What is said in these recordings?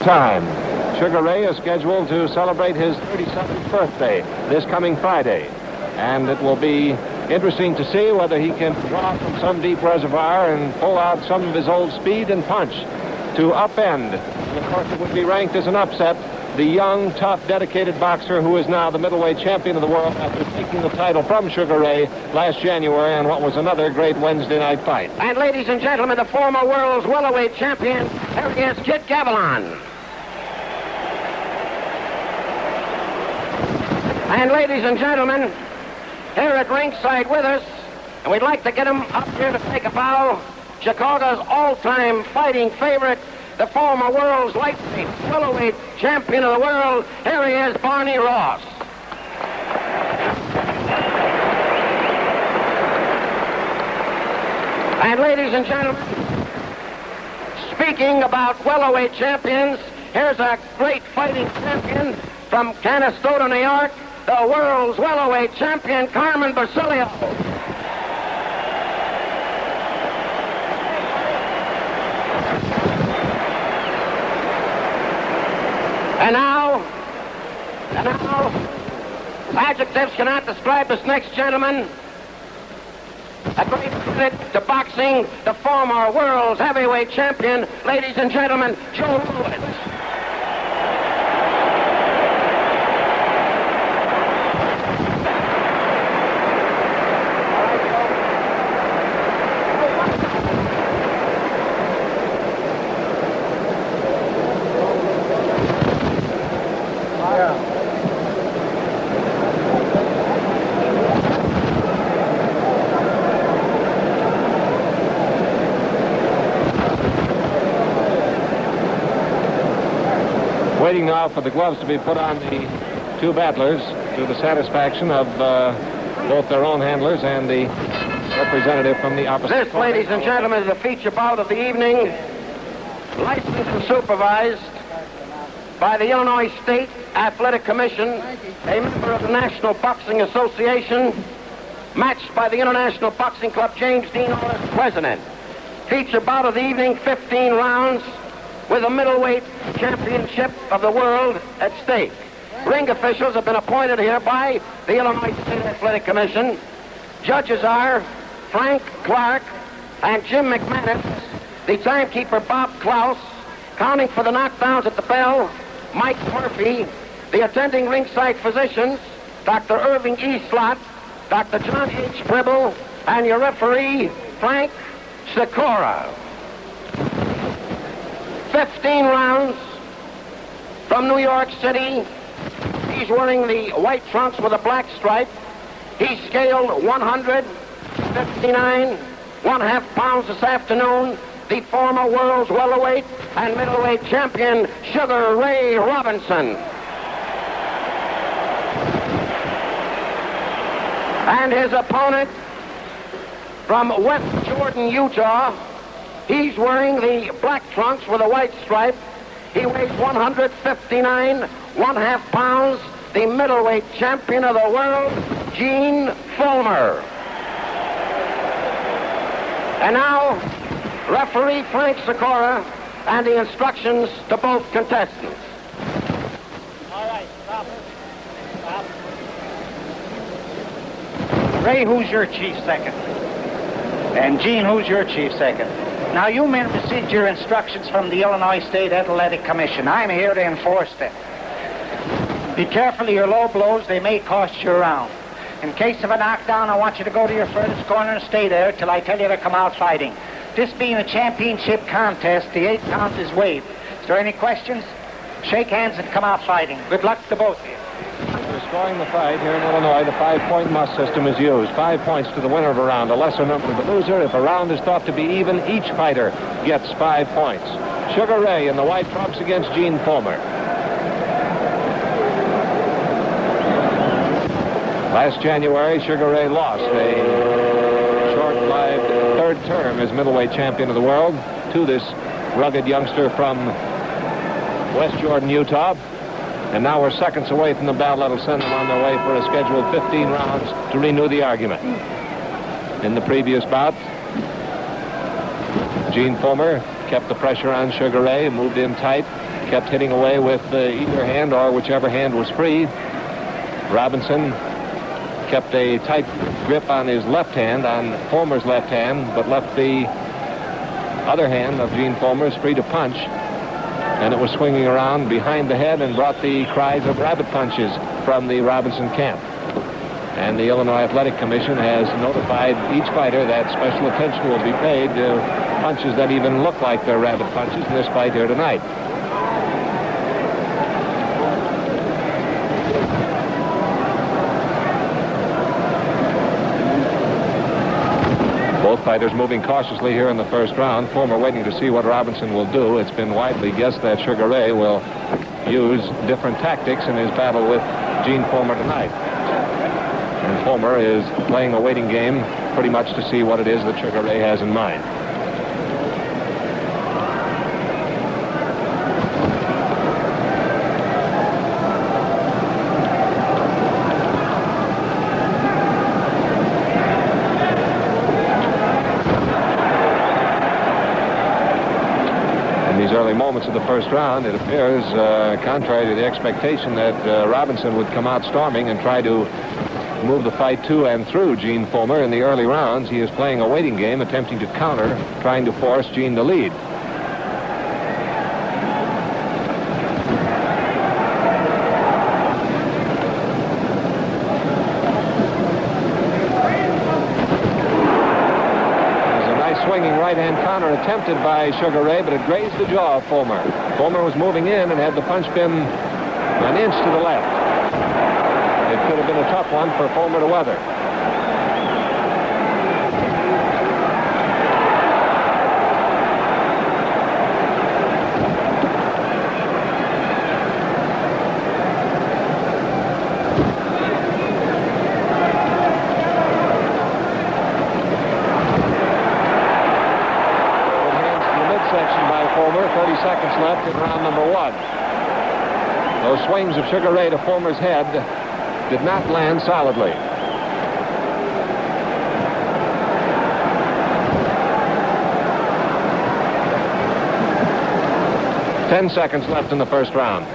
Time. Sugar Ray is scheduled to celebrate his 37th birthday this coming Friday. And it will be interesting to see whether he can draw from some deep reservoir and pull out some of his old speed and punch to upend. And of course, it would be ranked as an upset the young, tough, dedicated boxer who is now the middleweight champion of the world after taking the title from Sugar Ray last January on what was another great Wednesday night fight. And ladies and gentlemen, the former world's welterweight champion, here he is, Kid Gavilan. And ladies and gentlemen, here at ringside with us, and we'd like to get him up here to take a bow, Chicago's all-time fighting favorite, the former world's lightweight, welterweight champion of the world. Here he is, Barney Ross. And ladies and gentlemen, speaking about welterweight champions, here's a great fighting champion from Canastota, New York, the world's welterweight champion, Carmen Basilio. And now, adjectives cannot describe this next gentleman. A great credit to boxing, the former world's heavyweight champion, ladies and gentlemen, Joe Louis. Waiting now for the gloves to be put on the two battlers to the satisfaction of both their own handlers and the representative from the opposite. This, ladies and gentlemen, is the feature bout of the evening, licensed and supervised by the Illinois State Athletic Commission, a member of the National Boxing Association, matched by the International Boxing Club, James Dean Orris, president. Feature bout of the evening, 15 rounds, with a middleweight championship of the world at stake. Ring officials have been appointed here by the Illinois State Athletic Commission. Judges are Frank Clark and Jim McManus. The timekeeper, Bob Klaus. Counting for the knockdowns at the bell, Mike Murphy. The attending ringside physicians, Dr. Irving E. Slott, Dr. John H. Pribble, and your referee, Frank Sikora. 15 rounds from New York City. He's wearing the white trunks with a black stripe. He's scaled 159 1/2 pounds this afternoon. The former world's welterweight and middleweight champion, Sugar Ray Robinson. And his opponent from West Jordan, Utah, he's wearing the black trunks with a white stripe. He weighs 159 1/2 pounds, the middleweight champion of the world, Джин Фуллмер. And now, referee Frank Sikora and the instructions to both contestants. All right, stop it. Stop. Ray, who's your chief second? And Gene, who's your chief second? Now, you men received your instructions from the Illinois State Athletic Commission. I'm here to enforce them. Be careful of your low blows. They may cost you a round. In case of a knockdown, I want you to go to your furthest corner and stay there till I tell you to come out fighting. This being a championship contest, the 8 count is waived. Is there any questions? Shake hands and come out fighting. Good luck to both of you. For scoring the fight here in Illinois, the 5-point must system is used. 5 points to the winner of a round, a lesser number to the loser. If a round is thought to be even, each fighter gets 5 points. Sugar Ray in the white trunks against Gene Fullmer. Last January, Sugar Ray lost a short-lived third term as middleweight champion of the world to this rugged youngster from West Jordan, Utah. And now we're seconds away from the battle that'll send them on their way for a scheduled 15 rounds to renew the argument. In the previous bout, Gene Fullmer kept the pressure on Sugar Ray, moved in tight, kept hitting away with either hand or whichever hand was free. Robinson kept a tight grip on his left hand, on Fullmer's left hand, but left the other hand of Gene Fullmer's free to punch. And it was swinging around behind the head and brought the cries of rabbit punches from the Robinson camp. And the Illinois Athletic Commission has notified each fighter that special attention will be paid to punches that even look like they're rabbit punches in this fight here tonight. Both fighters moving cautiously here in the first round. Fullmer waiting to see what Robinson will do. It's been widely guessed that Sugar Ray will use different tactics in his battle with Gene Fullmer tonight. And Fullmer is playing a waiting game pretty much to see what it is that Sugar Ray has in mind. Early moments of the first round, it appears, contrary to the expectation, that Robinson would come out storming and try to move the fight to and through Gene Fullmer. In the early rounds, he is playing a waiting game, attempting to counter, trying to force Gene to lead. Swinging right-hand counter attempted by Sugar Ray, but it grazed the jaw of Fullmer. Fullmer was moving in, and had the punch been an inch to the left, it could have been a tough one for Fullmer to weather. Fullmer, 30 seconds left in round number one. Those swings of Sugar Ray to Fullmer's head did not land solidly. Ten seconds left in the first round.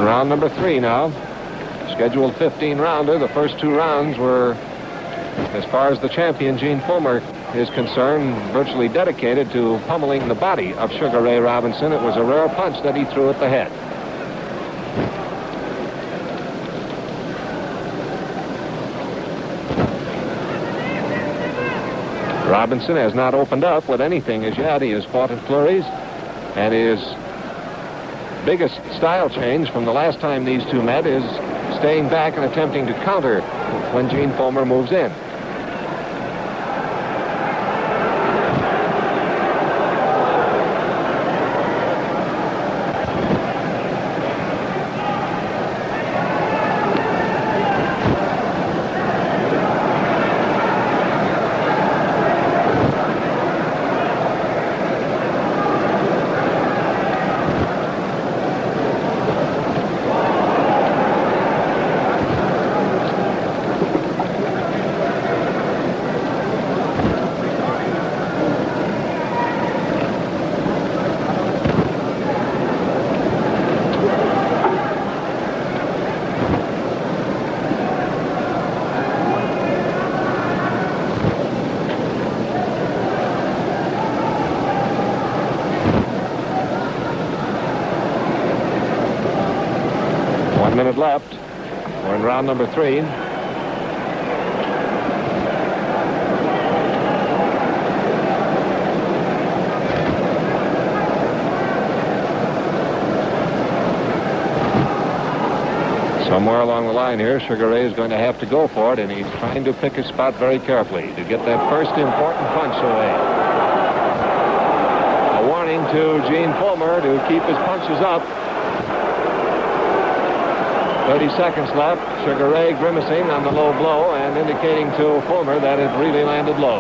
Round number three now. Scheduled 15-rounder. The first two rounds were, as far as the champion Gene Fullmer is concerned, virtually dedicated to pummeling the body of Sugar Ray Robinson. It was a rare punch that he threw at the head. Robinson has not opened up with anything as yet. He has fought in flurries, and his biggest style change from the last time these two met is staying back and attempting to counter when Gene Fullmer moves in. Minute left. We're in round number three. Somewhere along the line here, Sugar Ray is going to have to go for it, and he's trying to pick his spot very carefully to get that first important punch away. A warning to Gene Fullmer to keep his punches up. 30 seconds left. Sugar Ray grimacing on the low blow and indicating to Fullmer that it really landed low.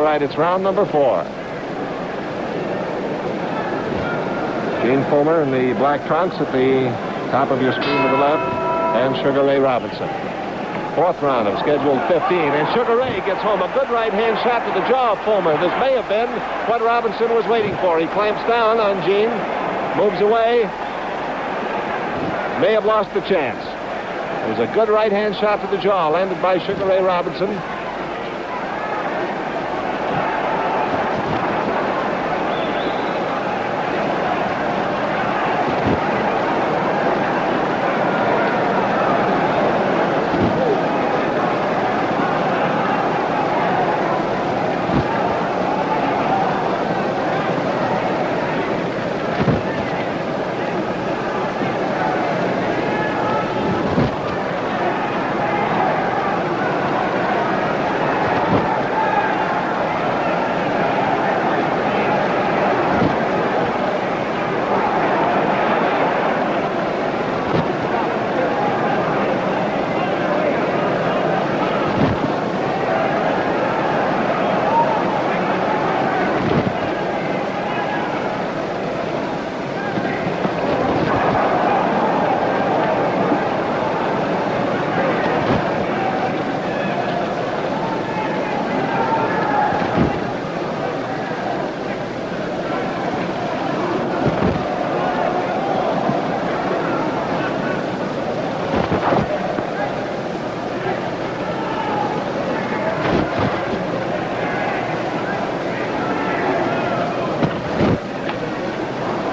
right, it's round number 4. Джин Фуллмер in the black trunks at the top of your screen to the left, and Šugar Rэй Robinson. 4th round of scheduled 15, and Šugar Rэй gets home a good right-hand shot to the jaw of Fullmer. This may have been what Robinson was waiting for. He clamps down on Jean, moves away, may have lost the chance. It was a good right-hand shot to the jaw, landed by Šugar Rэй Robinson.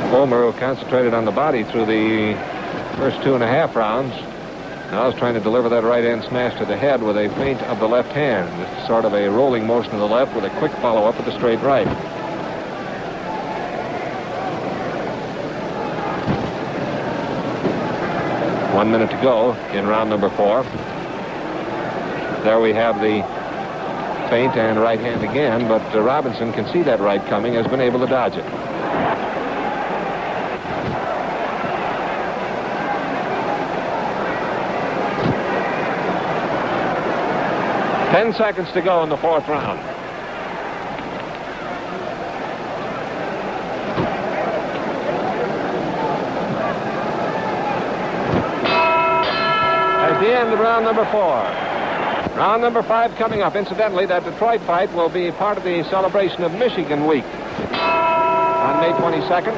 Fullmer, who concentrated on the body through the first 2.5 rounds, now is trying to deliver that right-hand smash to the head with a feint of the left hand. Just sort of a rolling motion to the left with a quick follow-up with the straight right. One minute to go in round number 4. There we have the feint and right hand again, but Robinson can see that right coming, has been able to dodge it. 10 seconds to go in the 4th round. At the end of round number 4. Round number 5 coming up. Incidentally, that Detroit fight will be part of the celebration of Michigan Week on May 22nd.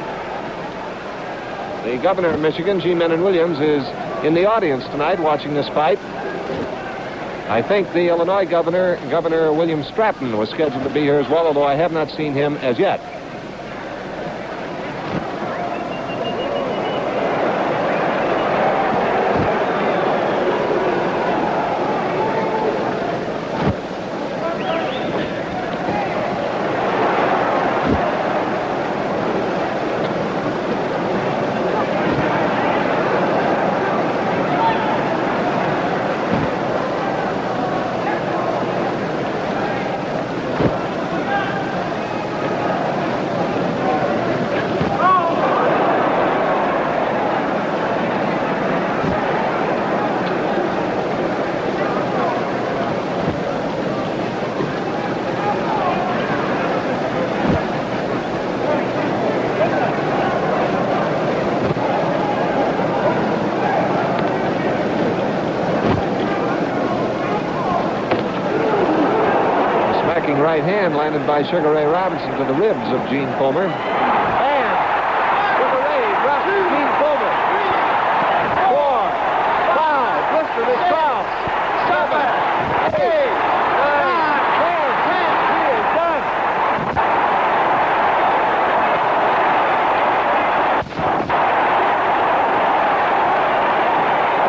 The governor of Michigan, G. Menon Williams, is in the audience tonight watching this fight. I think the Illinois governor, Governor William Stratton, was scheduled to be here as well, although I have not seen him as yet. Right hand landed by Šugar Rэй Robinson to the ribs of Jean Fullmer. And Šugar Rэй drops Jean Fullmer. 4, 5, blister this 12, 7, 8, 9, 10. He is done.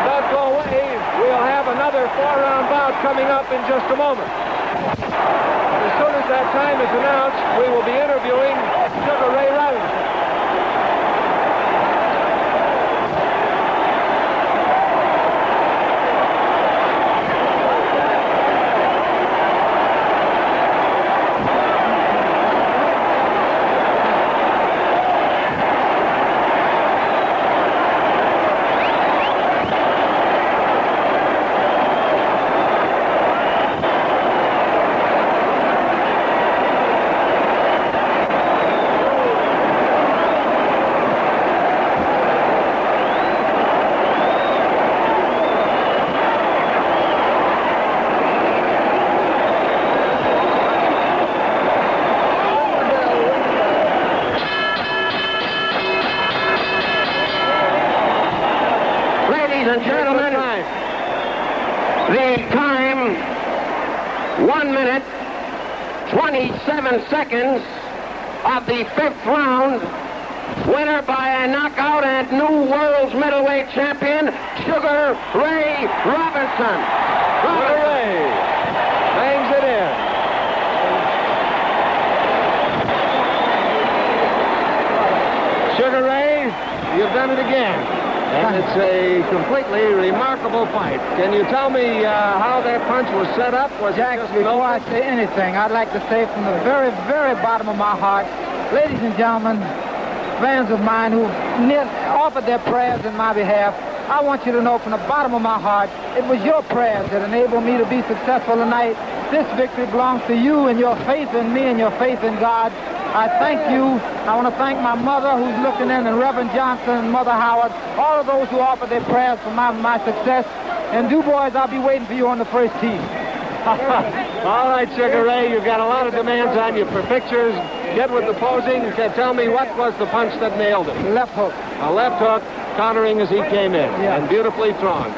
Don't go away. We'll have another 4-round bout coming up in just a moment. As soon as that time is announced, we will be interviewing Šugar Rэй Robinson. Ladies and gentlemen, the time, 1 minute, 27 seconds of the 5th round. Winner by a knockout and new world's middleweight champion, Sugar Ray Robinson. Sugar Ray bangs it in. Sugar Ray, you've done it again. And it's a completely remarkable fight. Can you tell me how that punch was set up? Was Jack, before I say anything, I'd like to say from the very, very bottom of my heart, ladies and gentlemen, fans of mine who offered their prayers in my behalf, I want you to know from the bottom of my heart, it was your prayers that enabled me to be successful tonight. This victory belongs to you and your faith in me and your faith in God. I thank you. I want to thank my mother who's looking in, and Reverend Johnson and Mother Howard, all of those who offered their prayers for my success. And Du Bois, I'll be waiting for you on the first tee. All right, Sugar Ray, you've got a lot of demands on you for pictures. Get with the posing. Tell me, what was the punch that nailed it? Left hook. A left hook, countering as he came in. Yeah. And beautifully thrown.